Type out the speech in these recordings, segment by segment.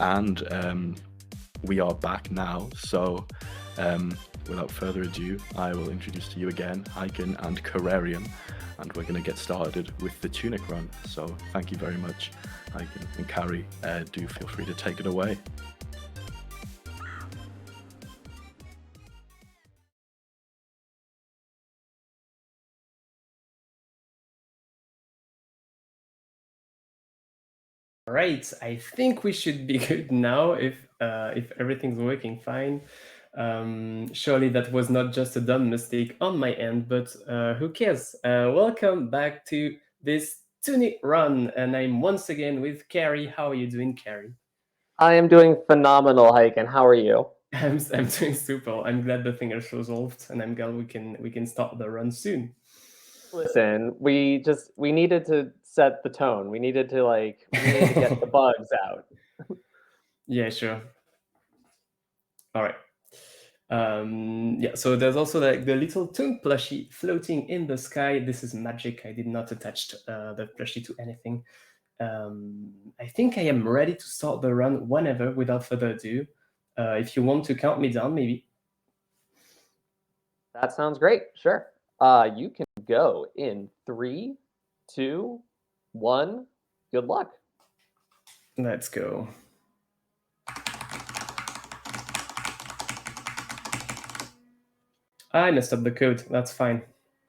and we are back now. So without further ado, I will introduce to you again Hiken and Carrarium, and we're going to get started with the Tunic run. So thank you very much, Hiken and Carrie. Do feel free to take it away. All right, I think we should be good now if everything's working fine. Surely that was not just a dumb mistake on my end, but who cares? Welcome back to this Tunic run, and I'm once again with Carrie. How are you doing, Carrie? I am doing phenomenal, Hiken. How are you? I'm doing super. I'm glad the thing is resolved, and I'm glad we can start the run soon. Listen, we needed to set the tone. We needed to get the bugs out. Yeah, sure. All right. Yeah, so there's also like the little Toon plushie floating in the sky. This is magic. I did not attach the plushie to anything. I think I am ready to start the run whenever, without further ado. If you want to count me down, maybe. That sounds great. Sure. You can go in 3, 2, 1. Good luck. Let's go. I messed up the code. That's fine.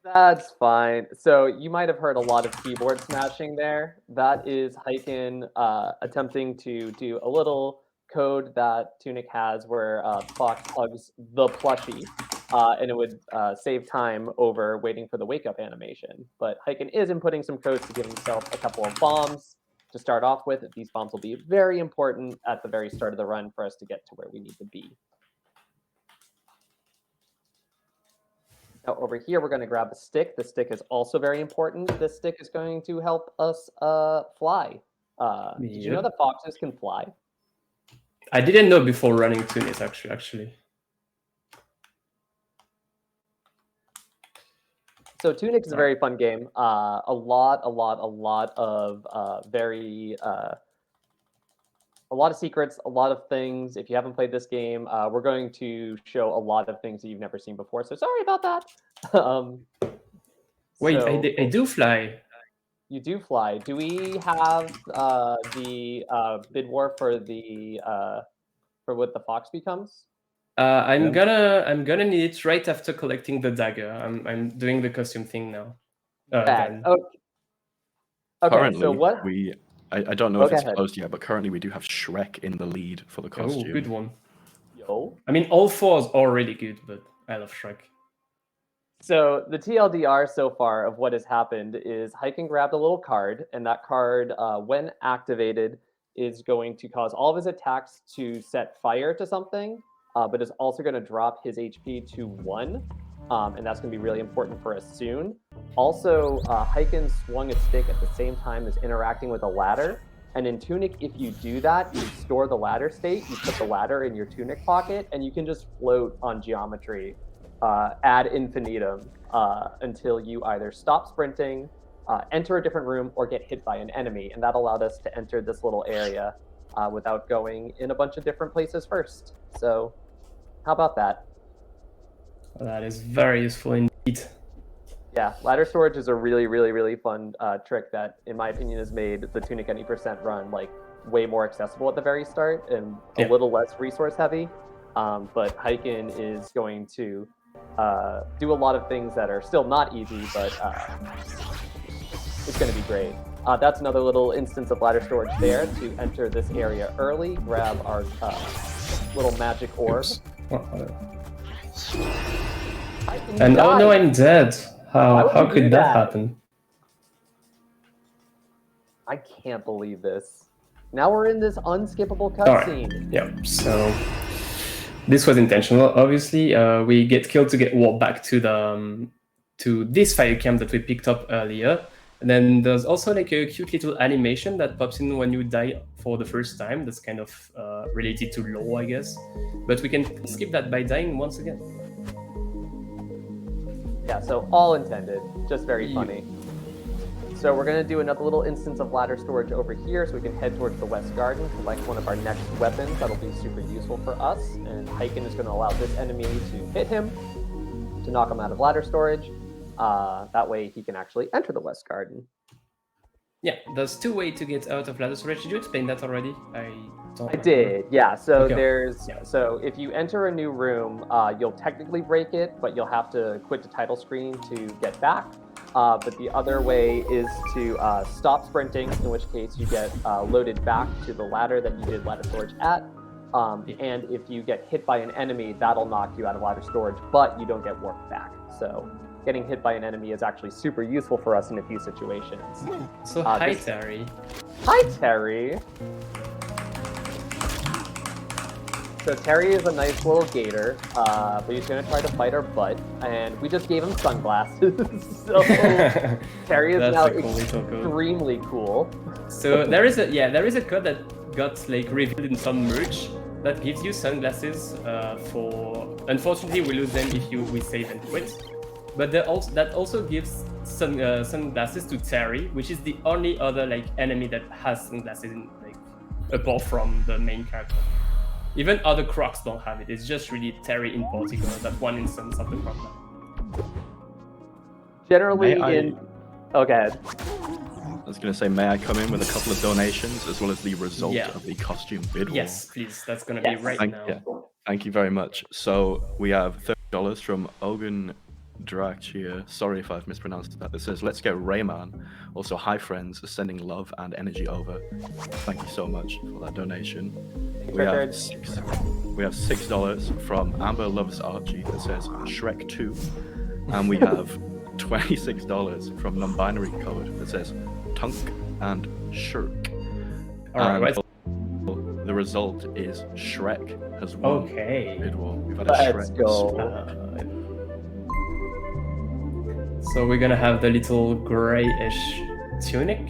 That's fine. So you might have heard a lot of keyboard smashing there. That is Hiken attempting to do a little code that Tunic has where Fox plugs the plushie, and it would save time over waiting for the wake-up animation. But Hiken is inputting some codes to give himself a couple of bombs to start off with. These bombs will be very important at the very start of the run for us to get to where we need to be. Now over here, we're going to grab a stick. The stick is also very important. This stick is going to help us fly. Did you know that foxes can fly? I didn't know before running Tunic, actually. So Tunic is a very fun game. A lot of secrets, a lot of things. If you haven't played this game, we're going to show a lot of things that you've never seen before. So sorry about that. Wait, so, I do fly. You do fly. Do we have the bid war for what the fox becomes? I'm gonna need it right after collecting the dagger. I'm doing the costume thing now. Okay. Currently, so what I don't know if it's closed yet, but currently we do have Shrek in the lead for the costume. Oh, good one. Yo. I mean, all 4s are really good, but I love Shrek. So the TLDR so far of what has happened is Hiken grabbed a little card, and that card, when activated, is going to cause all of his attacks to set fire to something, but is also going to drop his HP to 1, and that's going to be really important for us soon. Also, Hiken swung a stick at the same time as interacting with a ladder, and in Tunic, if you do that, you store the ladder state, you put the ladder in your Tunic pocket, and you can just float on geometry ad infinitum until you either stop sprinting, enter a different room, or get hit by an enemy. And that allowed us to enter this little area without going in a bunch of different places first. So how about that? Well, that is very useful indeed. Yeah, ladder storage is a really, really, really fun trick that, in my opinion, has made the Tunic any percent run like way more accessible at the very start and a little less resource heavy. But Hiken is going to do a lot of things that are still not easy, but it's going to be great. That's another little instance of ladder storage there to enter this area early, grab our little magic orb. And oh no, I'm dead. How could that happen? I can't believe this. Now we're in this unskippable cutscene. Right. Yeah, so this was intentional, obviously. We get killed to get warped back to the to this fire camp that we picked up earlier. And then there's also like a cute little animation that pops in when you die for the first time. That's kind of related to lore, I guess. But we can skip that by dying once again. Yeah, so all intended, just very funny. So we're going to do another little instance of ladder storage over here so we can head towards the West Garden, collect one of our next weapons. That'll be super useful for us. And Hiken is going to allow this enemy to hit him, to knock him out of ladder storage. That way he can actually enter the West Garden. Yeah, there's 2 ways to get out of ladder storage. Did you explain that already? I did, yeah. So Okay. so if you enter a new room, you'll technically break it, but you'll have to quit the title screen to get back. But the other way is to stop sprinting, in which case you get loaded back to the ladder that you did ladder storage at. And if you get hit by an enemy, that'll knock you out of ladder storage, but you don't get warped back. So getting hit by an enemy is actually super useful for us in a few situations. So hi, Terry. Hi, Terry. So Terry is a nice little gator, but he's going to try to fight our butt, and we just gave him sunglasses, so Terry is now extremely cool. So there is a code that got like revealed in some merch that gives you sunglasses for. Unfortunately, we lose them if we save and quit. But that also gives sunglasses to Terry, which is the only other like enemy that has sunglasses in, like, apart from the main character. Even other Crocs don't have it. It's just really Terry in particular, that one instance of the Croc. Generally Oh, go ahead. I was going to say, may I come in with a couple of donations as well as the result of the costume bid war? Yes, please. That's going to be right now. Yeah. Thank you very much. So we have $30 from Ogun Drachia. Sorry if I've mispronounced that. That says, let's get Rayman. Also, hi friends, sending love and energy over. Thank you so much for that donation. We have $6 from Amber Loves Archie that says Shrek 2. And we have $26 from Non-Binary Code that says Tunk and Shirk. Alright, the result is Shrek has won. Okay. Bid war. We've had a Let's Shrek go. split. So we're gonna have the little grayish tunic.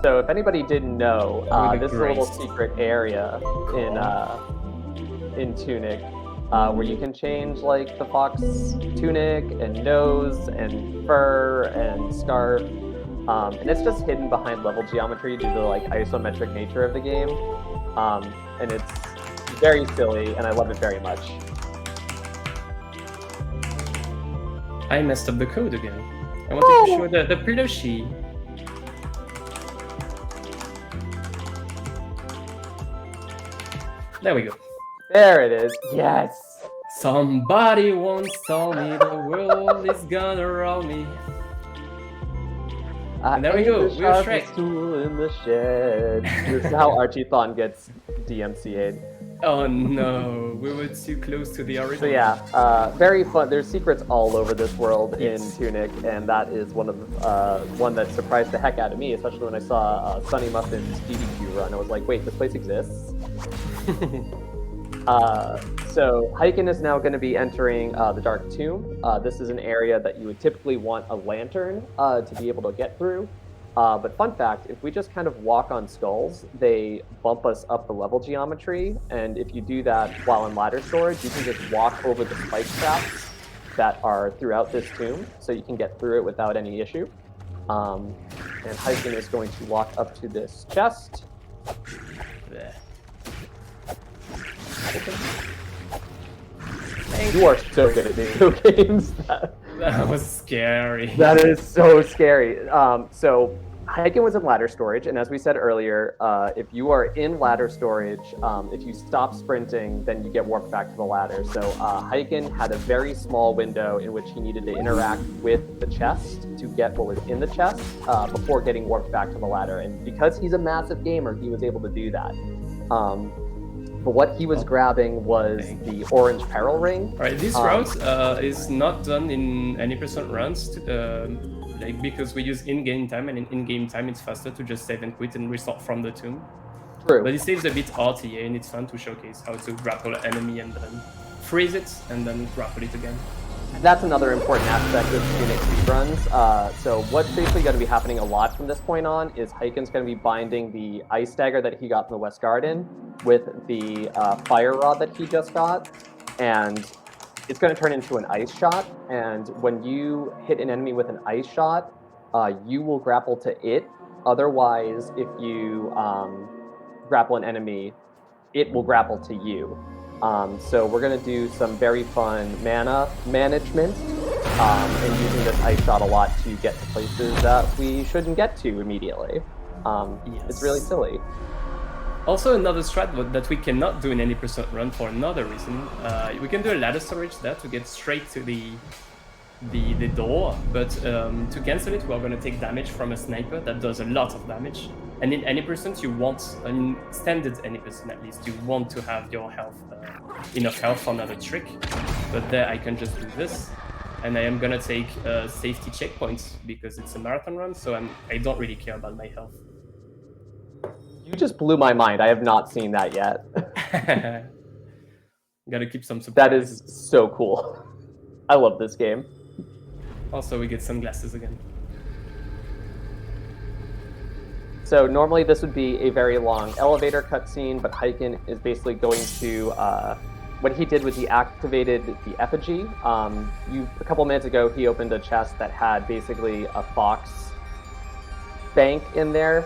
So if anybody didn't know, this is a little grace. secret area in Tunic where you can change like the fox tunic and nose and fur and scarf. And it's just hidden behind level geometry due to the like isometric nature of the game. And it's very silly and I love it very much. I messed up the code again. I wanted to show the plushie. There we go. There it is. Yes. Somebody once told me the world is gonna roll me. And there we go. We're Shrek. Tool in the shed. This is how Archiethon gets DMCA'd. Oh no, we were too close to the original. So yeah, very fun. There's secrets all over this world in Tunic, and that is one of one that surprised the heck out of me, especially when I saw Sunny Muffin's DDQ run. I was like, wait, this place exists? So Hiken is now going to be entering the Dark Tomb. This is an area that you would typically want a lantern to be able to get through. But fun fact, if we just kind of walk on skulls, they bump us up the level geometry. And if you do that while in ladder storage, you can just walk over the spike traps that are throughout this tomb. So you can get through it without any issue. And Hiken is going to walk up to this chest. You are so good at video games. That was scary. That is so scary. So Hiken was in ladder storage, and as we said earlier, if you are in ladder storage, if you stop sprinting, then you get warped back to the ladder. So Hiken had a very small window in which he needed to interact with the chest to get what was in the chest before getting warped back to the ladder. And because he's a massive gamer, he was able to do that. But what he was grabbing was the orange peril ring. Alright, this route is not done in any percent runs, like because we use in-game time, and in in-game time it's faster to just save and quit and restart from the tomb. True. But it saves a bit RTA, and it's fun to showcase how to grapple an enemy and then freeze it and then grapple it again. That's another important aspect of Tunic speedruns. So what's basically going to be happening a lot from this point on is Hiken's going to be binding the ice dagger that he got in the West Garden with the fire rod that he just got. And it's going to turn into an ice shot, and when you hit an enemy with an ice shot, you will grapple to it. Otherwise, if you grapple an enemy, it will grapple to you. So we're going to do some very fun mana management and using this ice shot a lot to get to places that we shouldn't get to immediately. It's really silly. Also, another strat that we cannot do in any percent run for another reason. We can do a ladder storage there to get straight to the door, but to cancel it, we're going to take damage from a sniper that does a lot of damage. And in any percent, you want, in standard any percent at least, you want to have your health, enough health for another trick. But there I can just do this. And I am going to take safety checkpoints because it's a marathon run, so I don't really care about my health. You just blew my mind. I have not seen that yet. Gotta keep some surprises. That is so cool. I love this game. Also, we get sunglasses again. So normally this would be a very long elevator cutscene, but Hiken is basically going to, what he did was he activated the effigy. A couple minutes ago, he opened a chest that had basically a fox bank in there.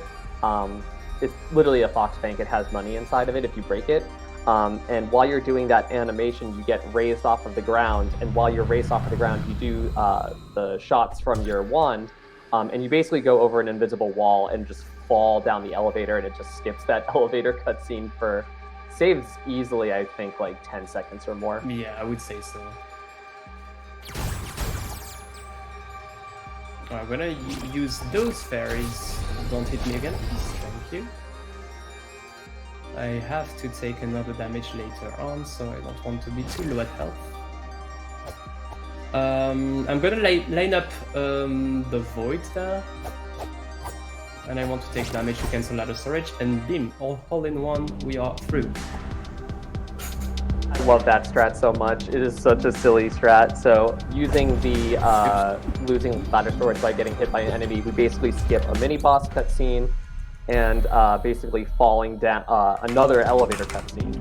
It's literally a fox bank. It has money inside of it if you break it. And while you're doing that animation, you get raised off of the ground. And while you're raised off of the ground, you do the shots from your wand. And you basically go over an invisible wall and just fall down the elevator, and it just skips that elevator cutscene for saves easily, I think, like 10 seconds or more. Yeah, I would say so. I'm gonna use those fairies. Don't hit me again, please. Thank you. I have to take another damage later on, so I don't want to be too low at health. I'm gonna line up the void there. And I want to take damage to cancel ladder storage, and beam, all in one, we are through. I love that strat so much. It is such a silly strat. So using the losing ladder storage by getting hit by an enemy, we basically skip a mini boss cutscene and basically falling down another elevator cutscene.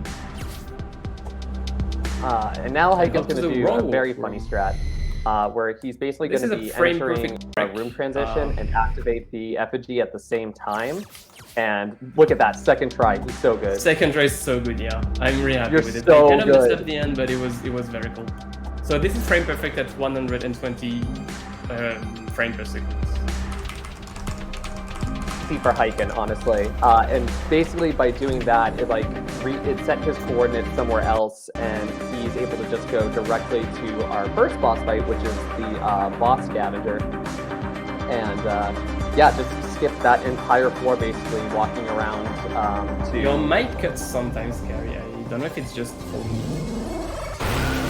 And now Hiken's going to do a very funny strat. Where he's basically going to be entering a room transition and activate the effigy at the same time. And look at that, second try, he's so good. Second try is so good, yeah. I'm really happy with it. So I kind of messed good. up the end, but it was very cool. So this is frame perfect at 120 frame per second. For Hiken, honestly, and basically by doing that, it set his coordinates somewhere else, and he's able to just go directly to our first boss fight, which is the boss scavenger, and yeah, just skip that entire floor, basically walking around to. Your mic cuts sometimes, Carrie. I don't know if it's just for me.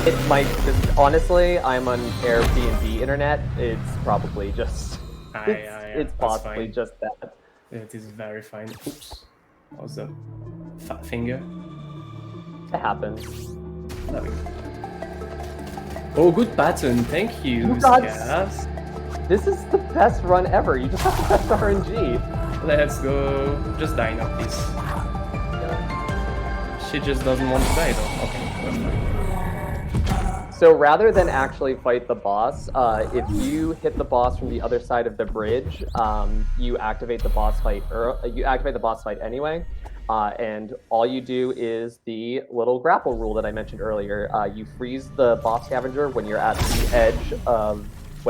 It might just honestly, I'm on Airbnb internet. It's probably just. It's possibly just that. It is very fine. Oops. That was a fat finger. It happens. There we go. Oh, good pattern. Thank you, Scavs. This is the best run ever. You just have to press the RNG. Let's go. Just die now, please. She just doesn't want to die, though. Okay, that's fine. So rather than actually fight the boss, if you hit the boss from the other side of the bridge, you activate the boss fight. You activate the boss fight anyway, and all you do is the little grapple rule that I mentioned earlier. You freeze the boss scavenger when you're at the edge of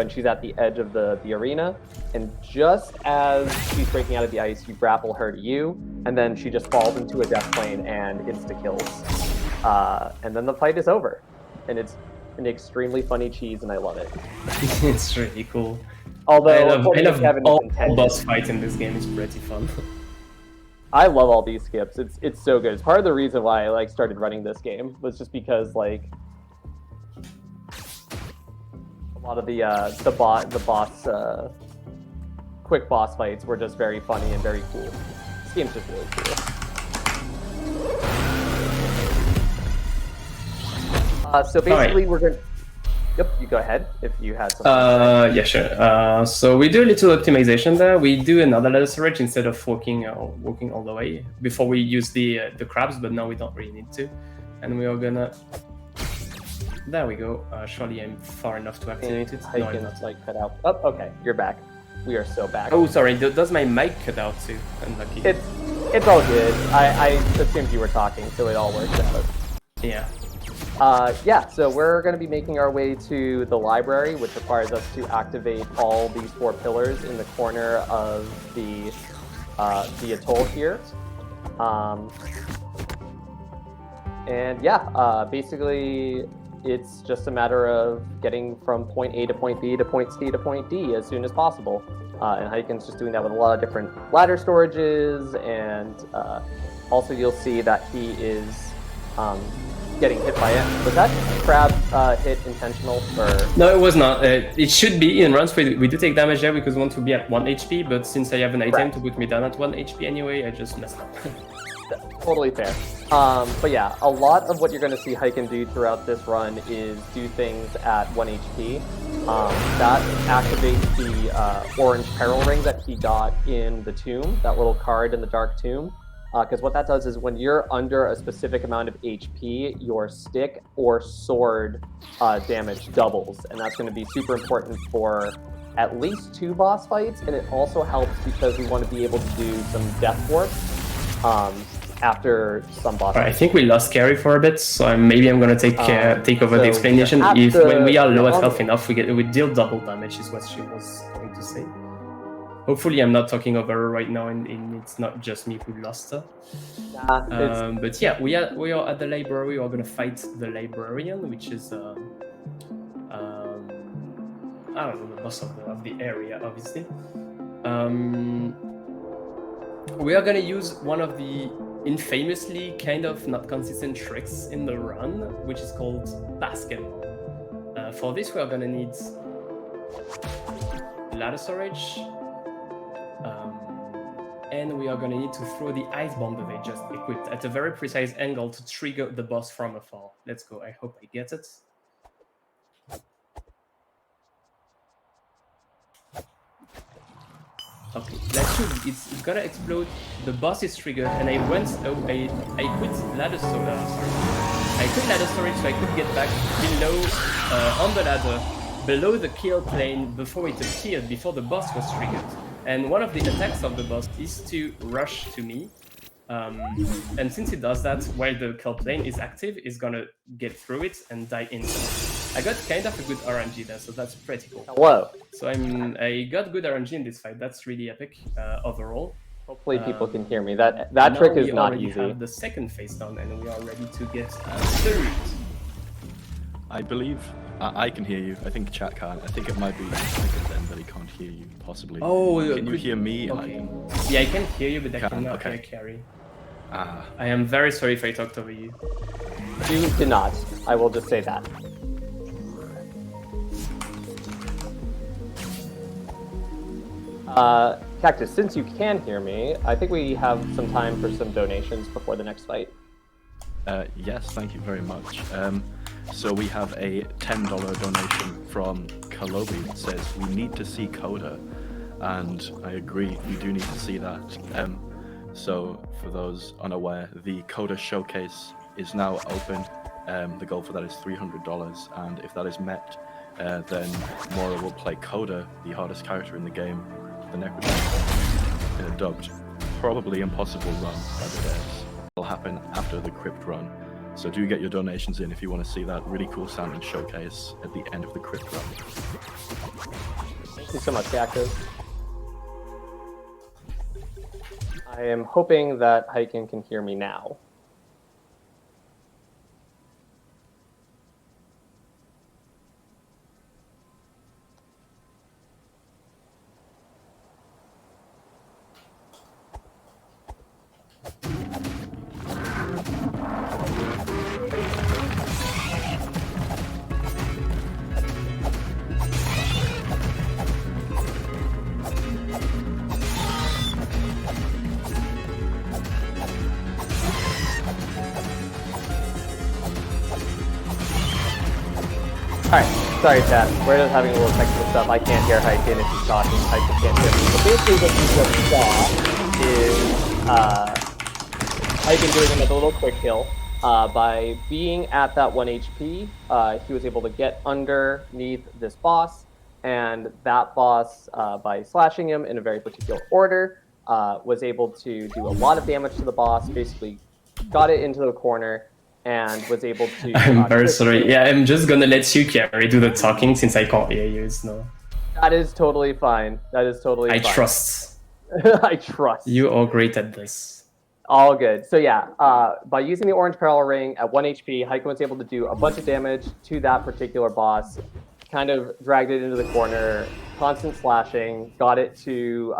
she's at the edge of the arena, and just as she's breaking out of the ice, you grapple her to you, and then she just falls into a death plane and insta kills, and then the fight is over, and it's an extremely funny cheese, and I love it. It's really cool. Although I love Kevin's all boss fights in this game. It's pretty fun. I love all these skips. It's so good. It's part of the reason why I started running this game, was just because a lot of the boss quick boss fights were just very funny and very cool. This game's just really cool. So basically, we're going to... Yep, you go ahead if you had something. Yeah, sure. So we do a little optimization there. We do another ladder storage instead of walking all the way. Before we use the crabs, but now we don't really need to. And we are gonna There we go. Surely I'm far enough to activate it. No, I'm Hiken's not. like cut out. Oh, okay, you're back. We are so back. Oh, sorry. Does my mic cut out too? Unlucky. It's all good. I assumed you were talking, so it all worked out. Yeah. Yeah, so we're going to be making our way to the library, which requires us to activate all these 4 pillars in the corner of the atoll here. And yeah, basically it's just a matter of getting from point A to point B to point C to point D as soon as possible. And Hiken's just doing that with a lot of different ladder storages, and also you'll see that he is getting hit by it. Was that crab hit intentional? Or? No, it was not. It should be in runs. We do take damage there because we want to be at 1 HP, but since I have an item to put me down at 1 HP anyway, I just messed up. Totally fair. But yeah, a lot of what you're going to see Hiken do throughout this run is do things at 1 HP. That activates the orange peril ring that he got in the tomb, that little card in the dark tomb. Because what that does is when you're under a specific amount of HP, your stick or sword damage doubles. And that's going to be super important for at least 2 boss fights. And it also helps because we want to be able to do some death warp after some boss fights. I think we lost Carrie for a bit, so maybe I'm going to take over the explanation. When we are low at health enough, we deal double damage, is what she was going to say. Hopefully I'm not talking over her right now, and it's not just me who lost her. But yeah, we are at the library. We're going to fight the librarian, which is I don't know, the boss of the area, obviously. We are going to use one of the infamously kind of not consistent tricks in the run, which is called basketball. For this, we are going to need ladder storage. And we are going to need to throw the ice bomb that they just equipped at a very precise angle to trigger the boss from afar. Let's go. I hope I get it. Okay, let's shoot. It's gonna explode. The boss is triggered, and I quit ladder storage. I quit ladder storage so I could get back below on the ladder, below the kill plane before it appeared, before the boss was triggered. And one of the attacks of the boss is to rush to me. And since it does that while the kill plane is active, it's gonna get through it and die instantly. I got kind of a good RNG there, so that's pretty cool. Hello. So I got good RNG in this fight. That's really epic overall. Hopefully people can hear me. That trick is not easy. We have the second phase down, and we are ready to get third. I believe I can hear you. I think chat can't. I think it might be then that he can't hear you, possibly. Oh, can you hear me? Okay. Yeah, I can hear you, but I cannot hear Carrie. I am very sorry if I talked over you. You did not. I will just say that. Cactus, since you can hear me, I think we have some time for some donations before the next fight. Yes, thank you very much. So we have a $10 donation from Kalobi that says, we need to see Coda. And I agree, we do need to see that. So for those unaware, the Coda showcase is now open. The goal for that is $300. And if that is met, then Mora will play Coda, the hardest character in the game, the Necrodancer, in a dubbed, probably impossible run by the devs. It'll happen after the Crypt run. So do get your donations in if you want to see that really cool sounding showcase at the end of the Crypt run. Thank you so much, Cactus. I am hoping that Hiken can hear me now. Alright, sorry chat, we're just having a little technical stuff. I can't hear Hiken if he's talking, Hiken can't hear me. But basically what you just saw is Hiken doing another little quick kill. By being at that 1 HP, he was able to get underneath this boss, and that boss, by slashing him in a very particular order, was able to do a lot of damage to the boss, basically got it into the corner, and was able to... I'm very sorry. Yeah, I'm just gonna let you, Carrie, do the talking since I can't hear you. It's no. That is totally fine. That is totally fine. I trust. I trust. You are great at this. All good. So yeah, by using the orange parallel ring at 1 HP, Hiken was able to do a bunch of damage to that particular boss, kind of dragged it into the corner, constant slashing, got it to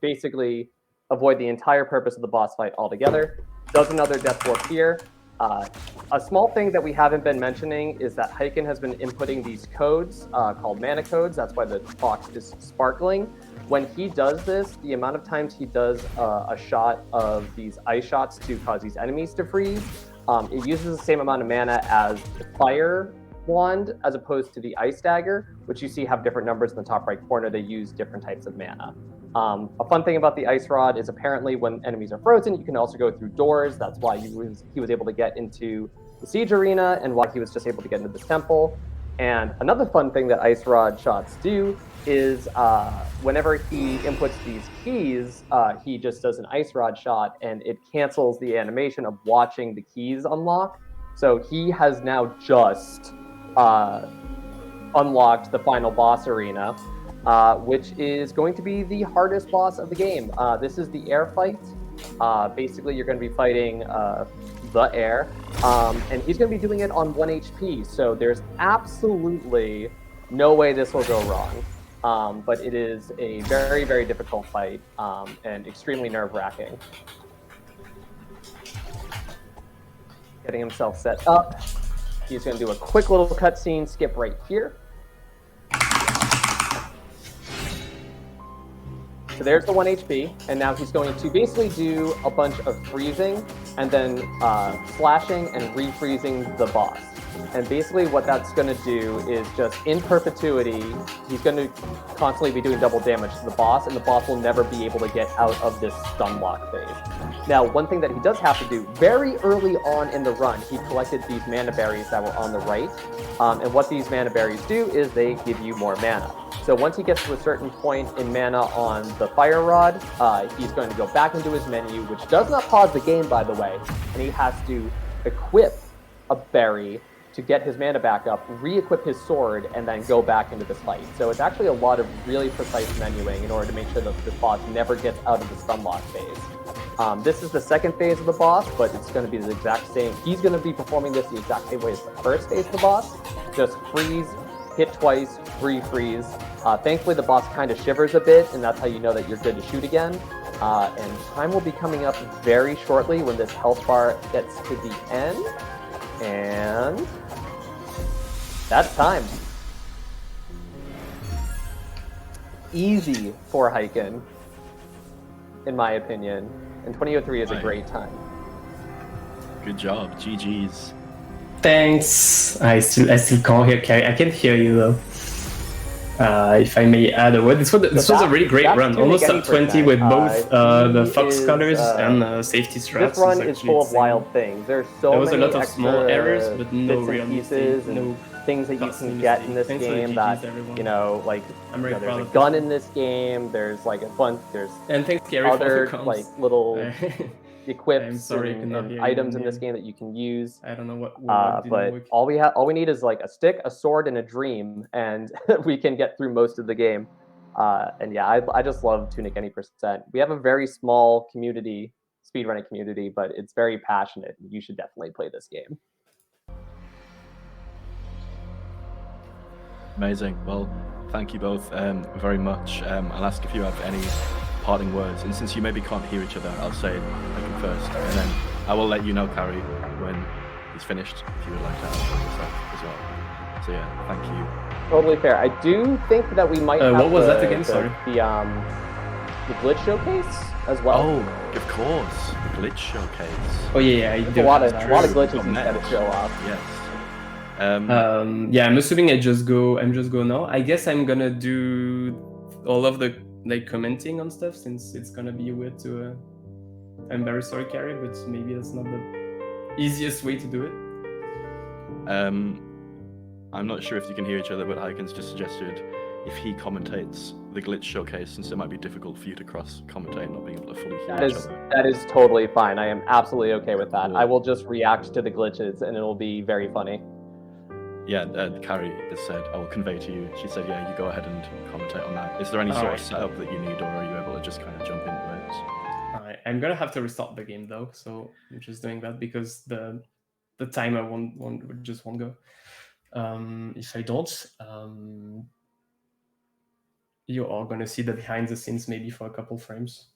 basically avoid the entire purpose of the boss fight altogether. Does another death warp here. A small thing that we haven't been mentioning is that Hiken has been inputting these codes called mana codes. That's why the box is sparkling. When he does this, the amount of times he does a shot of these ice shots to cause these enemies to freeze, it uses the same amount of mana as the fire wand as opposed to the ice dagger, which you see have different numbers in the top right corner. They use different types of mana. A fun thing about the ice rod is apparently when enemies are frozen, you can also go through doors. That's why he was able to get into the siege arena and why he was just able to get into this temple. And another fun thing that ice rod shots do is whenever he inputs these keys, he just does an ice rod shot and it cancels the animation of watching the keys unlock. So he has now just unlocked the final boss arena, which is going to be the hardest boss of the game. This is the air fight. Basically, you're going to be fighting the air, and he's going to be doing it on 1 HP. So there's absolutely no way this will go wrong. But it is a very, very difficult fight and extremely nerve-wracking. Getting himself set up. He's going to do a quick little cutscene, skip right here. So there's the 1 HP, and now he's going to basically do a bunch of freezing and then slashing and refreezing the boss. And basically what that's going to do is just in perpetuity, he's going to constantly be doing double damage to the boss, and the boss will never be able to get out of this stun lock phase. Now, one thing that he does have to do, very early on in the run, he collected these mana berries that were on the right. And what these mana berries do is they give you more mana. So once he gets to a certain point in mana on the fire rod, he's going to go back into his menu, which does not pause the game, by the way, and he has to equip a berry to get his mana back up, re-equip his sword, and then go back into this fight. So it's actually a lot of really precise menuing in order to make sure that this boss never gets out of the stun lock phase. This is the second phase of the boss, but it's going to be the exact same. He's going to be performing this the exact same way as the first phase of the boss. Just freeze, hit twice, refreeze. Thankfully, the boss kind of shivers a bit, and that's how you know that you're good to shoot again. And time will be coming up very shortly when this health bar gets to the end. And that's time. Easy for Hiken, in my opinion. And 2003 is a great time. Good job. GG's. Thanks. I still can't hear Carrie. I can hear you though. If I may add a word, this was a really great run. Almost top 20 with both the Fox colors and safety strats. This run is full of wild things. There was a lot of small errors, but no real pieces and things that you can get in this game that, you know, like, there's a gun in this game, there's like a bunch, there's other like little equips and items in this game that you can use. I don't know what but all we need is like a stick, a sword, and a dream, and we can get through most of the game. And yeah, I just love Tunic any percent. We have a very small community, speedrunning community, but it's very passionate. You should definitely play this game. Amazing. Well, thank you both very much. I'll ask if you have any parting words, and since you maybe can't hear each other, I'll say it first, and then I will let you know, Carrie, when it's finished, if you would like to add yourself as well. So yeah, thank you. Totally fair. I do think that we might have what was that again? Sorry. The glitch showcase as well. Oh, of course, the glitch showcase. Oh yeah, I do. A lot of glitches he's got to show off. Yes. Yeah, I'm assuming I'm just go now. I guess I'm gonna do all of the commenting on stuff, since it's gonna be weird to I'm very sorry, Carrie, but maybe that's not the easiest way to do it. I'm not sure if you can hear each other, but Hiken's just suggested if he commentates the glitch showcase, since it might be difficult for you to cross-commentate, not being able to fully hear each other. That is totally fine. I am absolutely okay with that. Cool. I will just react to the glitches, and it'll be very funny. Yeah, Carrie has said, I will convey to you. She said, yeah, you go ahead and commentate on that. Is there any sort of setup that you need, or are you able to just kind of jump into it? Alright, I'm gonna have to restart the game though, so I'm just doing that because the timer won't go. If I don't, you are gonna see the behind the scenes maybe for a couple frames.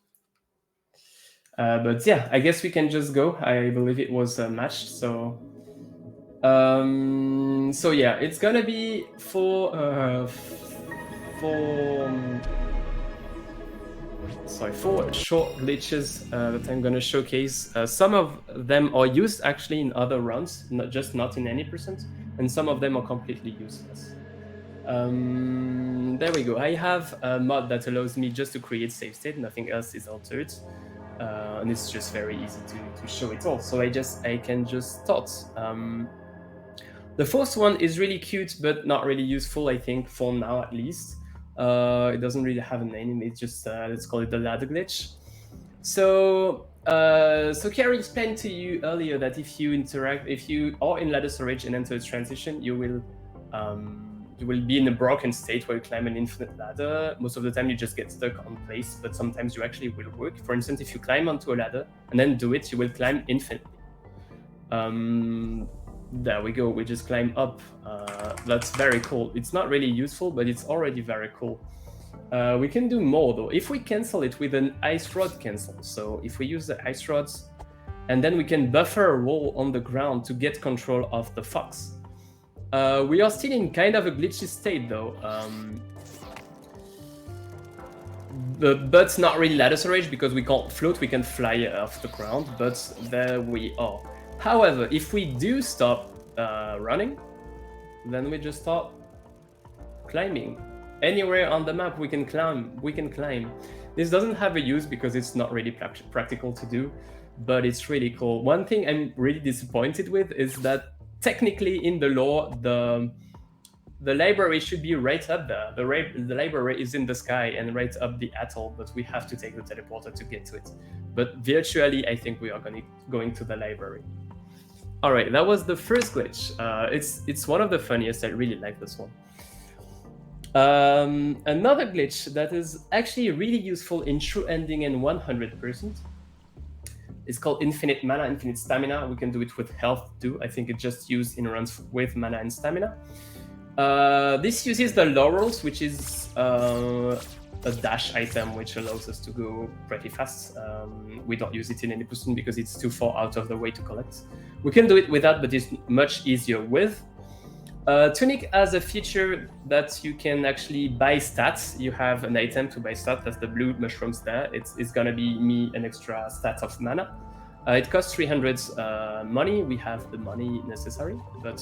But yeah, I guess we can just go. I believe it was matched, so. So yeah, it's gonna be four short glitches that I'm gonna showcase. Some of them are used actually in other runs, not in any %, and some of them are completely useless. There we go. I have a mod that allows me just to create save state, nothing else is altered. And it's just very easy to show it all. So I can just start. The first one is really cute, but not really useful, I think, for now at least. It doesn't really have a name. It's just let's call it the ladder glitch. So Carrie explained to you earlier that if you are in ladder storage and enter a transition, you will be in a broken state where you climb an infinite ladder. Most of the time you just get stuck on place, but sometimes you actually will work. For instance, if you climb onto a ladder and then do it, you will climb infinitely. There we go, we just climb up. That's very cool. It's not really useful, but it's already very cool. We can do more though. If we cancel it with an ice rod cancel, so if we use the ice rods, and then we can buffer a wall on the ground to get control of the fox. We are still in kind of a glitchy state though. But not really ladder storage because we can't float, we can fly off the ground, but there we are. However, if we do stop running, then we just start climbing. Anywhere on the map we can climb. This doesn't have a use because it's not really practical to do, but it's really cool. One thing I'm really disappointed with is that technically in the lore, the library should be right up there. The library is in the sky and right up the atoll, but we have to take the teleporter to get to it. But virtually, I think we are going to the library. All right, that was the first glitch. It's one of the funniest. I really like this one. Another glitch that is actually really useful in true ending and 100%. It's called infinite mana, infinite stamina. We can do it with health too. I think it's just used in runs with mana and stamina. This uses the laurels, which is a dash item, which allows us to go pretty fast. We don't use it in any % because it's too far out of the way to collect. We can do it without, but it's much easier with. Tunic has a feature that you can actually buy stats. You have an item to buy stats, that's the blue mushrooms there. It's gonna be me an extra stat of mana. It costs 300 money. We have the money necessary, but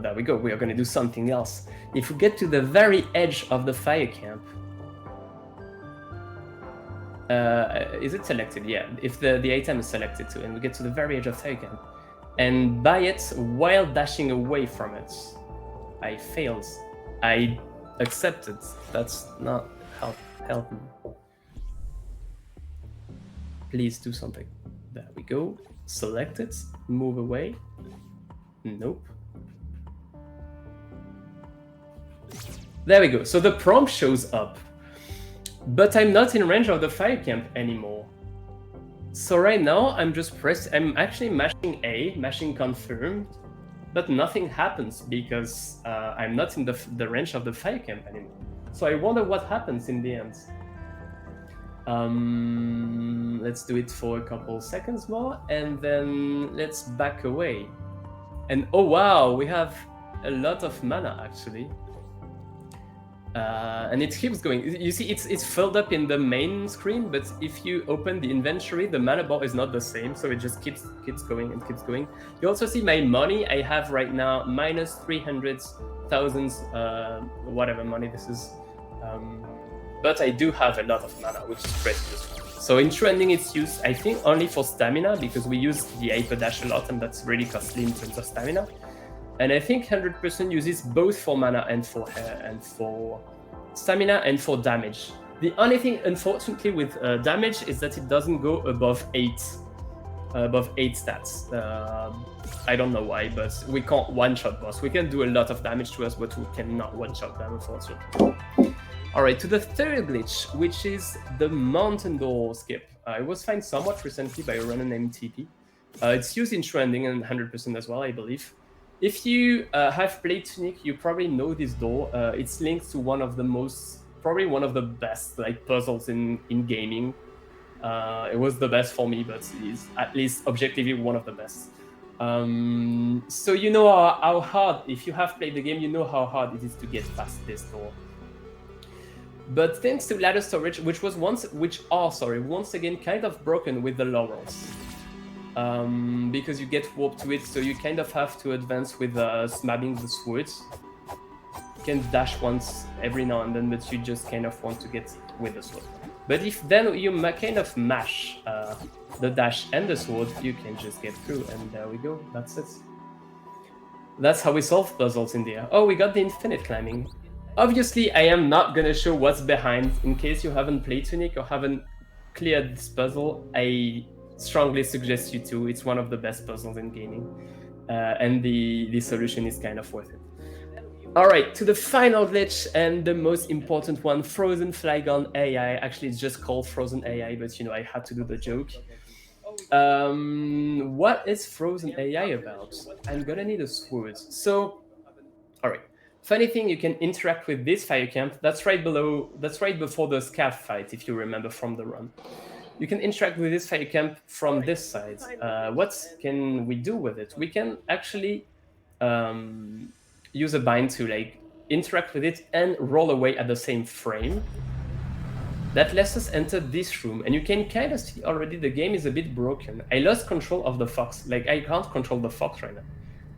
there we go. We are gonna do something else. If we get to the very edge of the fire camp, is it selected? Yeah, if the item is selected too, and we get to the very edge of fire camp, and buy it while dashing away from it. I failed. I accepted. That's not help me. Please do something. There we go. Select it. Move away. Nope. There we go. So the prompt shows up, but I'm not in range of the fire camp anymore. So right now I'm actually mashing A, mashing confirmed, but nothing happens because I'm not in the range of the fire camp anymore. So I wonder what happens in the end. Let's do it for a couple seconds more, and then let's back away. And oh wow, we have a lot of mana actually. And it keeps going. You see, it's filled up in the main screen, but if you open the inventory, the mana bar is not the same, so it just keeps going and keeps going. You also see my money. I have right now minus 300,000 whatever money this is. But I do have a lot of mana, which is pretty useful. So in trending, it's used, I think, only for stamina, because we use the hyper dash a lot, and that's really costly in terms of stamina. And I think 100% uses both for mana and for stamina and for damage. The only thing, unfortunately, with damage is that it doesn't go above 8 stats. I don't know why, but we can't one-shot boss. We can do a lot of damage to us, but we cannot one-shot them, unfortunately. All right, to the third glitch, which is the mountain door skip. It was found somewhat recently by a runner named TP. It's used in trending and 100% as well, I believe. If you have played Tunic, you probably know this door. It's linked to probably one of the best puzzles in gaming. It was the best for me, but it's at least objectively one of the best. So you know how hard, if you have played the game, you know how hard it is to get past this door. But thanks to ladder storage, which are once again kind of broken with the laurels. Because you get warped to it, so you kind of have to advance with smabbing the swords. You can dash once every now and then, but you just kind of want to get with the sword. But if then you kind of mash the dash and the sword, you can just get through, and there we go, that's it. That's how we solve puzzles in there. Oh, we got the infinite climbing. Obviously, I am not gonna show what's behind. In case you haven't played Tunic or haven't cleared this puzzle, I strongly suggest you to. It's one of the best puzzles in gaming, and the solution is kind of worth it. All right, to the final glitch and the most important one, Frozen Flygon AI. Actually, it's just called Frozen AI, but you know, I had to do the joke. What is Frozen AI about? I'm gonna need a sword. So, all right. Funny thing, you can interact with this fire camp. That's right before the scav fight, if you remember from the run. You can interact with this fire camp from this side. What can we do with it? We can actually use a bind to interact with it and roll away at the same frame. That lets us enter this room, and you can kind of see already the game is a bit broken. I lost control of the fox. I can't control the fox right now.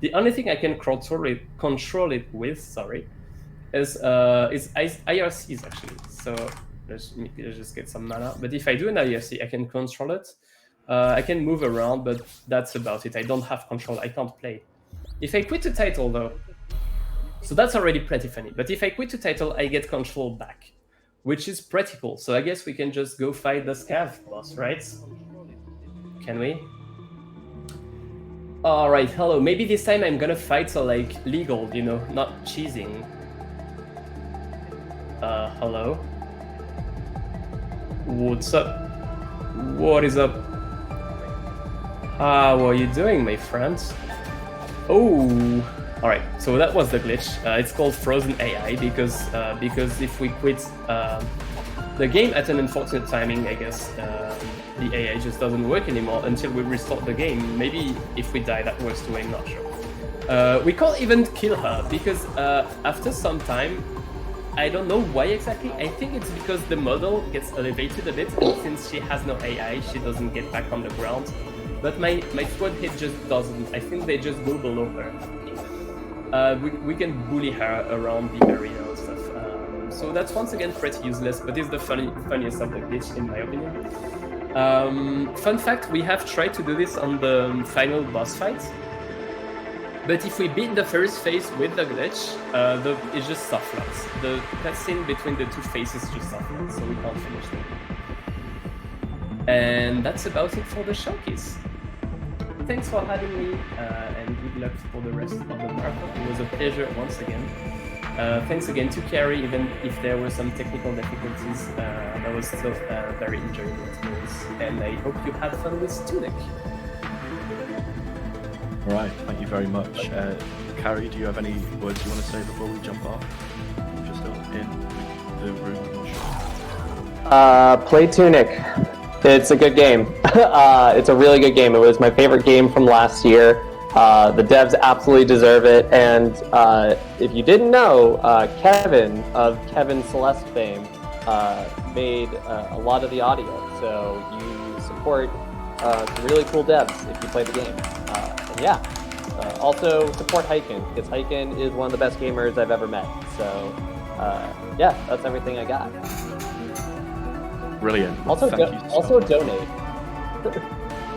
The only thing I can control it with, is IRCs actually. So let's just get some mana. But if I do an IRC, I can control it. I can move around, but that's about it. I don't have control. I can't play. If I quit the title though, so that's already pretty funny. But if I quit the title, I get control back, which is pretty cool. So I guess we can just go fight the scav boss, right? Can we? All right, hello. Maybe this time I'm gonna fight legal, you know, not cheesing. Hello? What's up? What is up? How are you doing, my friends? Oh, all right. So that was the glitch. It's called Frozen AI because if we quit the game at an unfortunate timing, I guess the AI just doesn't work anymore until we restart the game. Maybe if we die that works too, I'm not sure. We can't even kill her because after some time, I don't know why exactly. I think it's because the model gets elevated a bit, and since she has no AI, she doesn't get back on the ground. But my squad hit just doesn't. I think they just go below her. We can bully her around the area and stuff. So that's once again pretty useless, but it's the funniest of the glitch in my opinion. Fun fact, we have tried to do this on the final boss fight, but if we beat the first phase with the glitch, it's just soft lots. The cutscene between the two phases is just soft lots, so we can't finish them. And that's about it for the showcase. Thanks for having me, and good luck for the rest of the marathon. It was a pleasure once again. Thanks again to Carrie, even if there were some technical difficulties, that was still very enjoyable experience. And I hope you had fun with Tunic. All right, thank you very much. Carrie, do you have any words you want to say before we jump off? Just in the room. Play Tunic. It's a good game. It's a really good game. It was my favorite game from last year. The devs absolutely deserve it. And if you didn't know, Kevin of Kevin Celeste fame made a lot of the audio. So you support some really cool devs if you play the game. And yeah, also support Hiken, because Hiken is one of the best gamers I've ever met. So yeah, that's everything I got. Brilliant. Also, Thank you so also much. donate.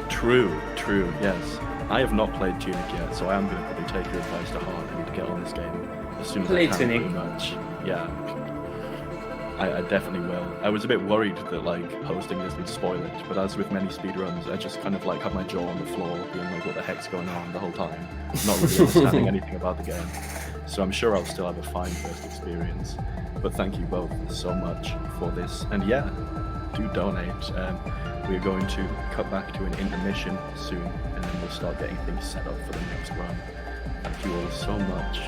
True, yes. I have not played Tunic yet, so I am going to probably take your advice to heart and get on this game as soon as Play I can, Tunic. pretty much. Yeah. I definitely will. I was a bit worried that like hosting this would spoil it, but as with many speedruns, I just kind of like had my jaw on the floor, being like, what the heck's going on the whole time, not really understanding anything about the game. So I'm sure I'll still have a fine first experience. But thank you both so much for this. And yeah, do donate. We're going to cut back to an intermission soon, and then we'll start getting things set up for the next run. Thank you all so much.